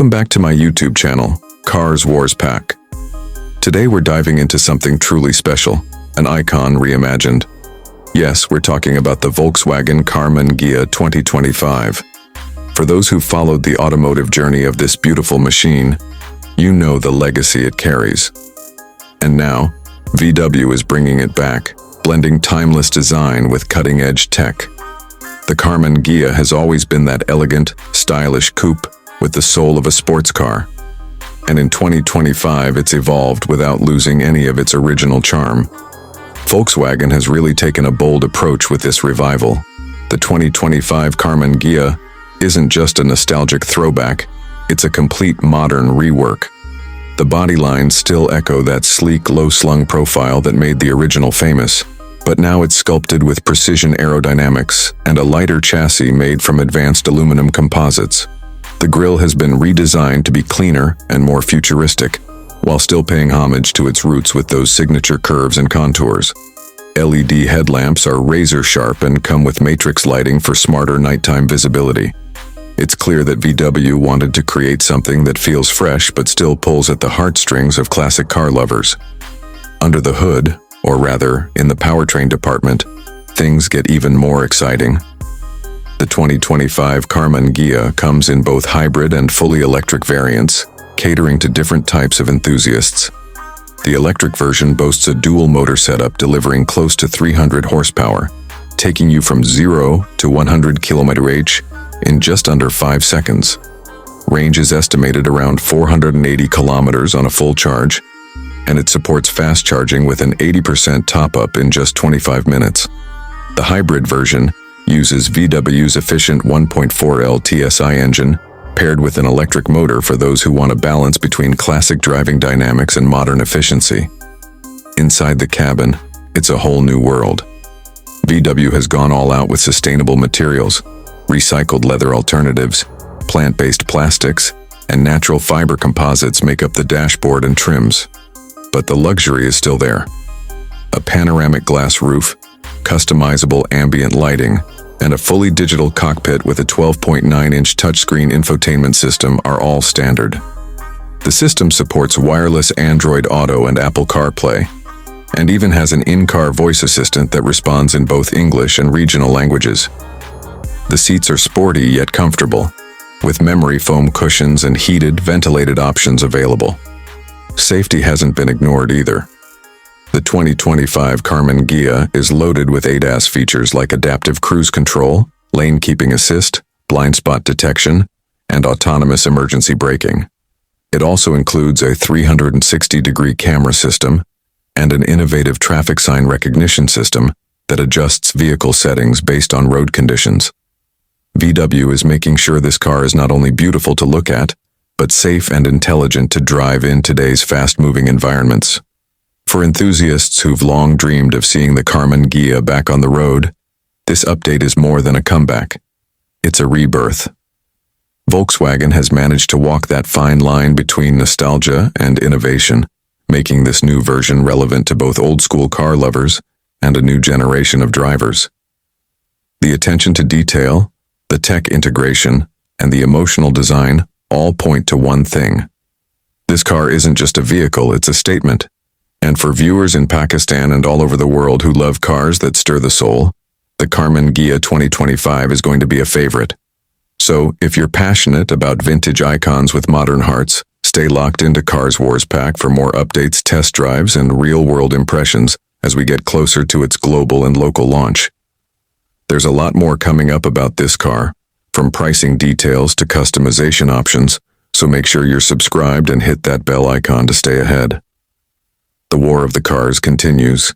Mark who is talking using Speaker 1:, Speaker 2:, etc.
Speaker 1: Welcome back to my YouTube channel, WARS PAK. Today we're diving into something truly special, an icon reimagined. Yes, we're talking about the Volkswagen Karmann Ghia 2025. For those who followed the automotive journey of this beautiful machine, you know the legacy it carries. And now, VW is bringing it back, blending timeless design with cutting-edge tech. The Karmann Ghia has always been that elegant, stylish coupe with the soul of a sports car. And in 2025, it's evolved without losing any of its original charm. Volkswagen has really taken a bold approach with this revival. The 2025 Karmann Ghia isn't just a nostalgic throwback, it's a complete modern rework. The body lines still echo that sleek, low-slung profile that made the original famous, but now it's sculpted with precision aerodynamics and a lighter chassis made from advanced aluminum composites. The grille has been redesigned to be cleaner and more futuristic, while still paying homage to its roots with those signature curves and contours. LED headlamps are razor-sharp and come with matrix lighting for smarter nighttime visibility. It's clear that VW wanted to create something that feels fresh but still pulls at the heartstrings of classic car lovers. Under the hood, or rather, in the powertrain department, things get even more exciting. The 2025 Karmann Ghia comes in both hybrid and fully electric variants, catering to different types of enthusiasts. The electric version boasts a dual motor setup delivering close to 300 horsepower, taking you from 0 to 100 km/h in just under 5 seconds. Range is estimated around 480 kilometers on a full charge, and it supports fast charging with an 80% top-up in just 25 minutes. The hybrid version uses VW's efficient 1.4L TSI engine, paired with an electric motor for those who want a balance between classic driving dynamics and modern efficiency. Inside the cabin, it's a whole new world. VW has gone all out with sustainable materials, recycled leather alternatives, plant-based plastics, and natural fiber composites make up the dashboard and trims. But the luxury is still there. A panoramic glass roof, customizable ambient lighting, and a fully digital cockpit with a 12.9-inch touchscreen infotainment system are all standard. The system supports wireless Android Auto and Apple CarPlay, and even has an in-car voice assistant that responds in both English and regional languages. The seats are sporty yet comfortable, with memory foam cushions and heated, ventilated options available. Safety hasn't been ignored either. The 2025 Karmann Ghia is loaded with ADAS features like adaptive cruise control, lane keeping assist, blind spot detection, and autonomous emergency braking. It also includes a 360-degree camera system and an innovative traffic sign recognition system that adjusts vehicle settings based on road conditions. VW is making sure this car is not only beautiful to look at, but safe and intelligent to drive in today's fast-moving environments. For enthusiasts who've long dreamed of seeing the Karmann Ghia back on the road, this update is more than a comeback. It's a rebirth. Volkswagen has managed to walk that fine line between nostalgia and innovation, making this new version relevant to both old-school car lovers and a new generation of drivers. The attention to detail, the tech integration, and the emotional design all point to one thing. This car isn't just a vehicle, it's a statement. And for viewers in Pakistan and all over the world who love cars that stir the soul, the Karmann Ghia 2025 is going to be a favorite. So, if you're passionate about vintage icons with modern hearts, stay locked into WARS PAK for more updates, test drives, and real-world impressions as we get closer to its global and local launch. There's a lot more coming up about this car, from pricing details to customization options, so make sure you're subscribed and hit that bell icon to stay ahead. The war of the cars continues,